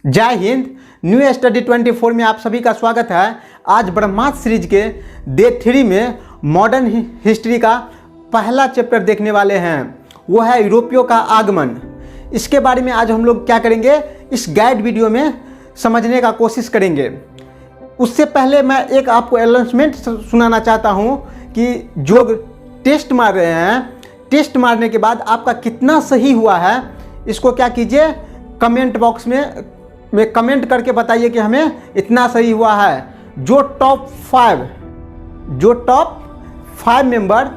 जय Hind. New study 24 में आप सभी का स्वागत है। आज ब्रह्मास्त्र सीरीज के डे 3 में मॉडर्न हिस्ट्री का पहला चैप्टर देखने वाले हैं, वो है यूरोपियों का आगमन। इसके बारे में आज हम लोग क्या करेंगे, इस गाइड वीडियो में समझने का कोशिश करेंगे। उससे पहले मैं एक आपको अनाउंसमेंट सुनाना चाहता हूँ कि जो टेस्ट मार रहे हैं, टेस्ट मारने के बाद आपका कितना सही हुआ है, इसको क्या कीजिए, कमेंट बॉक्स में कमेंट करके बताइए कि हमें इतना सही हुआ है। जो टॉप 5 मेंबर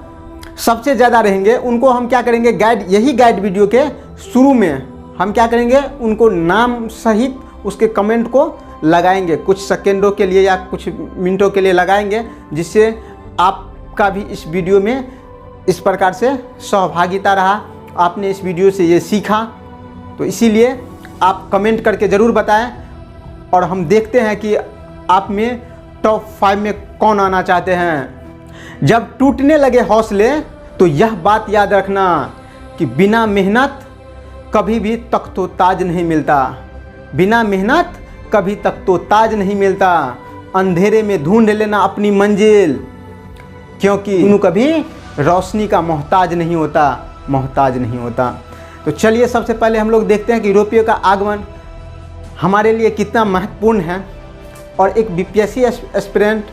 सबसे ज़्यादा रहेंगे उनको हम क्या करेंगे, यही गाइड वीडियो के शुरू में हम क्या करेंगे, उनको नाम सहित उसके कमेंट को लगाएंगे, कुछ सेकेंडों के लिए या कुछ मिनटों के लिए लगाएंगे, जिससे आपका भी इस वीडियो में इस प्रकार से सहभागिता रहा, आपने इस वीडियो से ये सीखा। तो इसीलिए आप कमेंट करके ज़रूर बताएं और हम देखते हैं कि आप में टॉप 5 में कौन आना चाहते हैं। जब टूटने लगे हौसले तो यह बात याद रखना कि बिना मेहनत कभी भी तख्तो ताज नहीं मिलता। बिना मेहनत कभी तख्तो ताज नहीं मिलता। अंधेरे में ढूंढ लेना अपनी मंजिल, क्योंकि उन्हें कभी रोशनी का मोहताज नहीं होता। तो चलिए सबसे पहले हम लोग देखते हैं कि यूरोपियों का आगमन हमारे लिए कितना महत्वपूर्ण है, और एक बीपीएससी एस्पिरेंट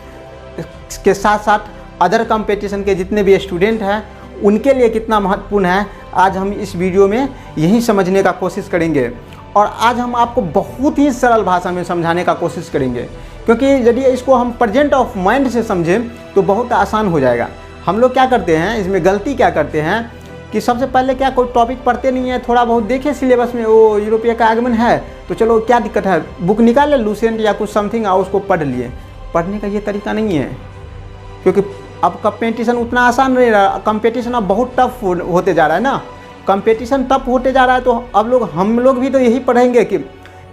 के साथ साथ अदर कंपटीशन के जितने भी स्टूडेंट हैं उनके लिए कितना महत्वपूर्ण है। आज हम इस वीडियो में यही समझने का कोशिश करेंगे, और आज हम आपको बहुत ही सरल भाषा में समझाने का कोशिश करेंगे, क्योंकि यदि इसको हम प्रेजेंट ऑफ माइंड से समझें तो बहुत आसान हो जाएगा। हम लोग क्या करते हैं, इसमें गलती क्या करते हैं कि सबसे पहले क्या कोई टॉपिक पढ़ते नहीं है, थोड़ा बहुत देखे सिलेबस में वो यूरोपीय का आगमन है तो चलो क्या दिक्कत है, बुक निकाले लूसेंट या कुछ समथिंग और उसको पढ़ लिए। पढ़ने का ये तरीका नहीं है, क्योंकि अब कंपटीशन उतना आसान नहीं रहा। कंपटीशन अब बहुत टफ होते जा रहा है ना, कंपटीशन टफ होते जा रहा है। तो अब हम लोग भी तो यही पढ़ेंगे कि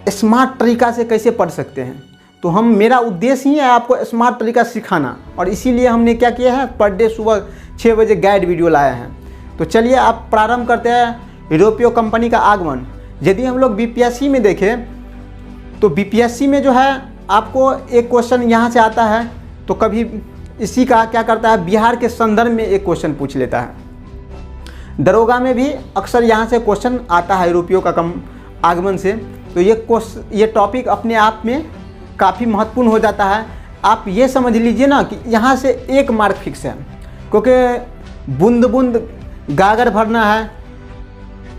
स्मार्ट तरीका से कैसे पढ़ सकते हैं। तो मेरा उद्देश्य ही है आपको स्मार्ट तरीका सिखाना, और इसीलिए हमने क्या किया है, पर डे सुबह 6 बजे गाइड वीडियो लाया है। तो चलिए आप प्रारंभ करते हैं यूरोपीय कंपनी का आगमन। यदि हम लोग बीपीएससी में देखें तो बीपीएससी में जो है आपको एक क्वेश्चन यहाँ से आता है, तो कभी इसी का क्या करता है, बिहार के संदर्भ में एक क्वेश्चन पूछ लेता है। दरोगा में भी अक्सर यहाँ से क्वेश्चन आता है यूरोपियों का आगमन से। तो ये टॉपिक अपने आप में काफ़ी महत्वपूर्ण हो जाता है। आप ये समझ लीजिए ना कि यहाँ से 1 मार्क फिक्स है, क्योंकि बूंद बूंद गागर भरना है।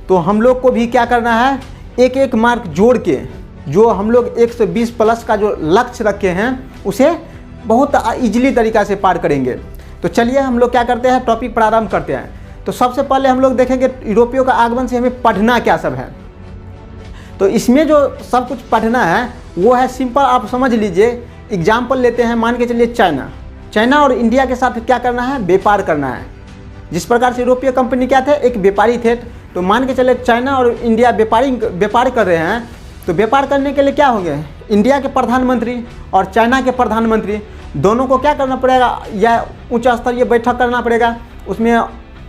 तो हम लोग को भी क्या करना है, एक मार्क जोड़ के जो हम लोग 120 प्लस का जो लक्ष्य रखे हैं उसे बहुत ईजिली तरीक़ा से पार करेंगे। तो चलिए हम लोग क्या करते हैं, टॉपिक प्रारंभ करते हैं। तो सबसे पहले हम लोग देखेंगे यूरोपियों का आगमन से हमें पढ़ना क्या सब है। तो इसमें जो सब कुछ पढ़ना है वो है सिंपल, आप समझ लीजिए। एग्जाम्पल लेते हैं, मान के चलिए चाइना और इंडिया के साथ क्या करना है, व्यापार करना है। जिस प्रकार से यूरोपीय कंपनी क्या थे, एक व्यापारी थे। तो मान के चले चाइना और इंडिया व्यापार कर रहे हैं। तो व्यापार करने के लिए क्या होंगे, इंडिया के प्रधानमंत्री और चाइना के प्रधानमंत्री दोनों को क्या करना पड़ेगा, या उच्च स्तरीय बैठक करना पड़ेगा। उसमें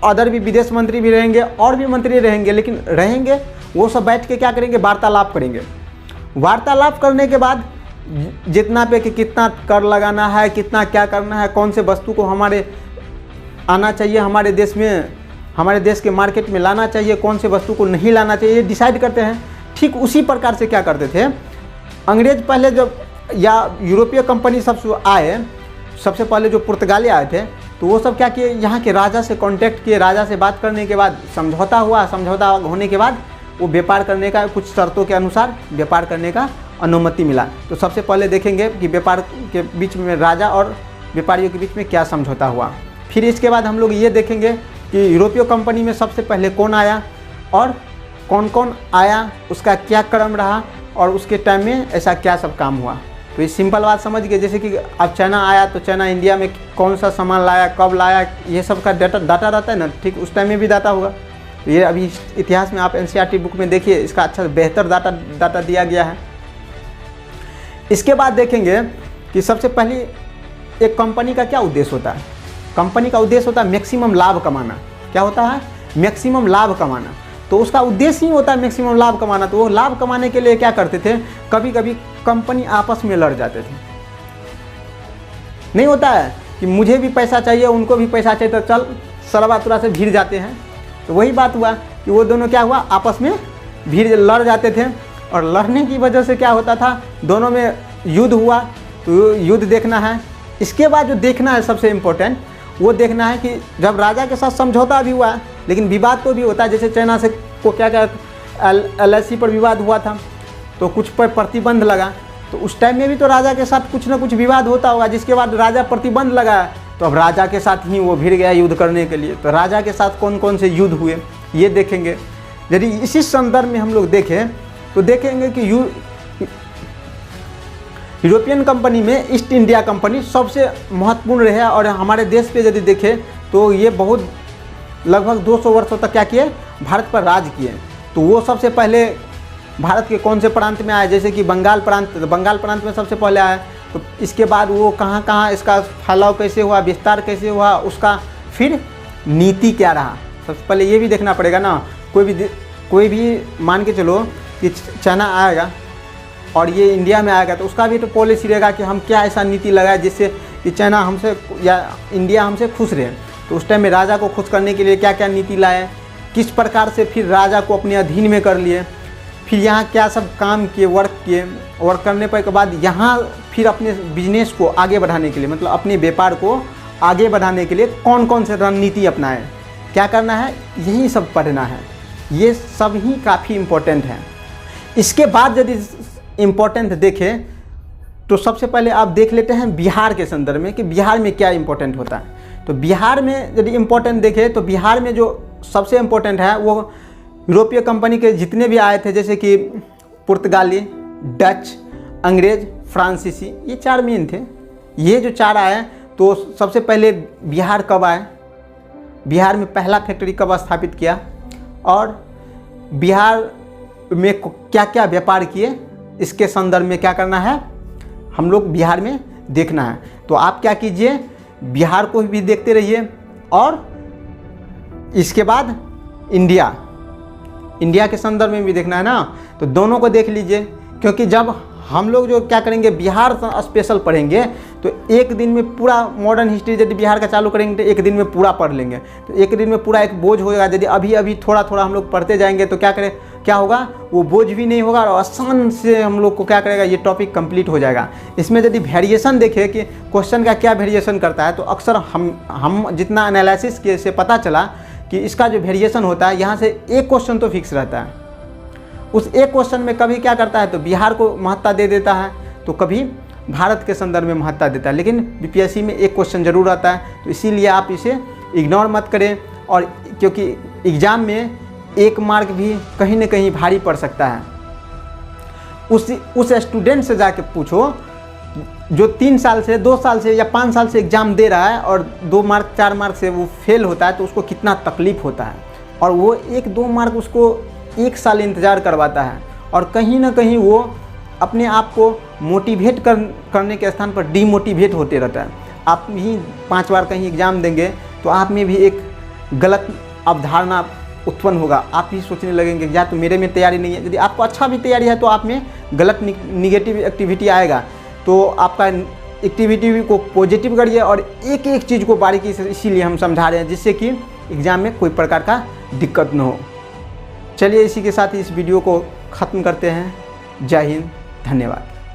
अदर भी विदेश मंत्री भी रहेंगे और भी मंत्री रहेंगे, लेकिन रहेंगे वो सब बैठ के क्या करेंगे, वार्तालाप करेंगे। वार्तालाप करने के बाद जितना पे कि कितना कर लगाना है, कितना क्या करना है, कौन से वस्तु को हमारे आना चाहिए, हमारे देश में, हमारे देश के मार्केट में लाना चाहिए, कौन से वस्तु को नहीं लाना चाहिए, ये डिसाइड करते हैं। ठीक उसी प्रकार से क्या करते थे अंग्रेज पहले, जब या यूरोपीय कंपनी सब आए, सबसे पहले जो पुर्तगाली आए थे, तो वो सब क्या किए, यहाँ के राजा से कांटेक्ट किए। राजा से बात करने के बाद समझौता हुआ, समझौता होने के बाद वो व्यापार करने का कुछ शर्तों के अनुसार व्यापार करने का अनुमति मिला। तो सबसे पहले देखेंगे कि व्यापार के बीच में राजा और व्यापारियों के बीच में क्या समझौता हुआ। फिर इसके बाद हम लोग ये देखेंगे कि यूरोपीय कंपनी में सबसे पहले कौन आया और कौन कौन आया, उसका क्या क्रम रहा, और उसके टाइम में ऐसा क्या सब काम हुआ। तो ये सिंपल बात समझ गए। जैसे कि अब चाइना आया तो चाइना इंडिया में कौन सा सामान लाया, कब लाया, ये सब का डाटा रहता है ना, ठीक उस टाइम में भी डाटा होगा। तो ये अभी इतिहास में आप एनसीईआरटी बुक में देखिए, इसका अच्छा बेहतर डाटा दिया गया है। इसके बाद देखेंगे कि सबसे पहले एक कंपनी का क्या उद्देश्य होता है। कंपनी का उद्देश्य होता है मैक्सिमम लाभ कमाना। क्या होता है, मैक्सिमम लाभ कमाना। तो उसका उद्देश्य ही होता है मैक्सिमम लाभ कमाना। तो वो लाभ कमाने के लिए क्या करते थे, कभी कभी कंपनी आपस में लड़ जाते थे। नहीं होता है कि मुझे भी पैसा चाहिए, उनको भी पैसा चाहिए, तो चल सरवा तुरा से भिड़ जाते हैं। तो वही बात हुआ कि वो दोनों क्या हुआ, आपस में लड़ जाते थे। और लड़ने की वजह से क्या होता था, दोनों में युद्ध हुआ। तो युद्ध देखना है। इसके बाद जो देखना है सबसे इम्पोर्टेंट, वो देखना है कि जब राजा के साथ समझौता भी हुआ, लेकिन विवाद तो भी होता है। जैसे चाइना से को क्या क्या LIC पर विवाद हुआ था, तो कुछ पर प्रतिबंध लगा। तो उस टाइम में भी तो राजा के साथ कुछ ना कुछ विवाद होता होगा, जिसके बाद राजा प्रतिबंध लगाया। तो अब राजा के साथ ही वो भिड़ गया युद्ध करने के लिए। तो राजा के साथ कौन कौन से युद्ध हुए ये देखेंगे। यदि इसी संदर्भ में हम लोग देखें तो देखेंगे कि यूरोपियन कंपनी में ईस्ट इंडिया कंपनी सबसे महत्वपूर्ण रहे। और हमारे देश पे यदि देखें तो ये बहुत लगभग 200 वर्षों तक क्या किए, भारत पर राज किए। तो वो सबसे पहले भारत के कौन से प्रांत में आए, जैसे कि बंगाल प्रांत, बंगाल प्रांत में सबसे पहले आए। तो इसके बाद वो कहाँ कहाँ इसका फैलाव कैसे हुआ, विस्तार कैसे हुआ, उसका फिर नीति क्या रहा, सबसे पहले ये भी देखना पड़ेगा ना। कोई भी मान के चलो कि चाइना आएगा और ये इंडिया में आएगा, तो उसका भी तो पॉलिसी रहेगा कि हम क्या ऐसा नीति लगाए जिससे कि चाइना हमसे या इंडिया हमसे खुश रहे। तो उस टाइम में राजा को खुश करने के लिए क्या क्या नीति लाए, किस प्रकार से फिर राजा को अपने अधीन में कर लिए, फिर यहाँ क्या सब काम किए, वर्क करने पर के बाद यहाँ फिर अपने बिजनेस को आगे बढ़ाने के लिए, मतलब अपने व्यापार को आगे बढ़ाने के लिए कौन कौन से रणनीति अपनाएं, क्या करना है, यही सब पढ़ना है। ये सब ही काफ़ी इम्पोर्टेंट है। इसके बाद यदि इम्पोर्टेंट देखें तो सबसे पहले आप देख लेते हैं बिहार के संदर्भ में कि बिहार में क्या इम्पोर्टेंट होता है। तो बिहार में यदि इम्पोर्टेंट देखें तो बिहार में जो सबसे इम्पोर्टेंट है वो यूरोपीय कंपनी के जितने भी आए थे, जैसे कि पुर्तगाली, डच, अंग्रेज, फ्रांसीसी, ये 4 मेन थे। ये जो 4 आए तो सबसे पहले बिहार कब आए, बिहार में पहला फैक्ट्री कब स्थापित किया और बिहार में क्या क्या व्यापार किए, इसके संदर्भ में क्या करना है हम लोग बिहार में देखना है। तो आप क्या कीजिए, बिहार को भी देखते रहिए और इसके बाद इंडिया के संदर्भ में भी देखना है ना। तो दोनों को देख लीजिए, क्योंकि जब हम लोग जो क्या करेंगे बिहार स्पेशल पढ़ेंगे तो एक दिन में पूरा मॉडर्न हिस्ट्री यदि बिहार का चालू करेंगे तो एक दिन में पूरा पढ़ लेंगे। तो एक दिन में पूरा एक बोझ होगा। यदि अभी अभी थोड़ा थोड़ा हम लोग पढ़ते जाएंगे तो क्या होगा, वो बोझ भी नहीं होगा और आसान से हम लोग को क्या करेगा, ये टॉपिक कंप्लीट हो जाएगा। इसमें यदि वेरिएशन देखें कि क्वेश्चन का क्या वेरिएशन करता है, तो अक्सर हम जितना एनालिसिस किए से पता चला कि इसका जो वेरिएशन होता है, यहाँ से एक क्वेश्चन तो फिक्स रहता है। उस एक क्वेश्चन में कभी क्या करता है तो बिहार को महत्ता दे देता है, तो कभी भारत के संदर्भ में महत्ता देता है। लेकिन BPSC में एक क्वेश्चन जरूर आता है, तो इसीलिए आप इसे इग्नोर मत करें। और क्योंकि एग्ज़ाम में 1 मार्क भी कहीं ना कहीं भारी पड़ सकता है। उस स्टूडेंट से जाके पूछो जो 3 साल से, 2 साल से या 5 साल से एग्ज़ाम दे रहा है और 2 मार्क 4 मार्क से वो फेल होता है, तो उसको कितना तकलीफ़ होता है। और वो 1-2 मार्क उसको 1 साल इंतज़ार करवाता है और कहीं ना कहीं वो अपने आप को मोटिवेट करने के स्थान पर डीमोटिवेट होते रहता है। आप ही 5 बार कहीं एग्ज़ाम देंगे तो आप में भी एक गलत अवधारणा उत्पन्न होगा। आप ही सोचने लगेंगे या तो मेरे में तैयारी नहीं है। यदि आपको अच्छा भी तैयारी है तो आप में गलत निगेटिव एक्टिविटी आएगा। तो आपका एक्टिविटी को पॉजिटिव करिए और एक एक चीज़ को बारीकी से इसीलिए हम समझा रहे हैं, जिससे कि एग्ज़ाम में कोई प्रकार का दिक्कत न हो। चलिए इसी के साथ ही इस वीडियो को ख़त्म करते हैं। जय हिंद, धन्यवाद।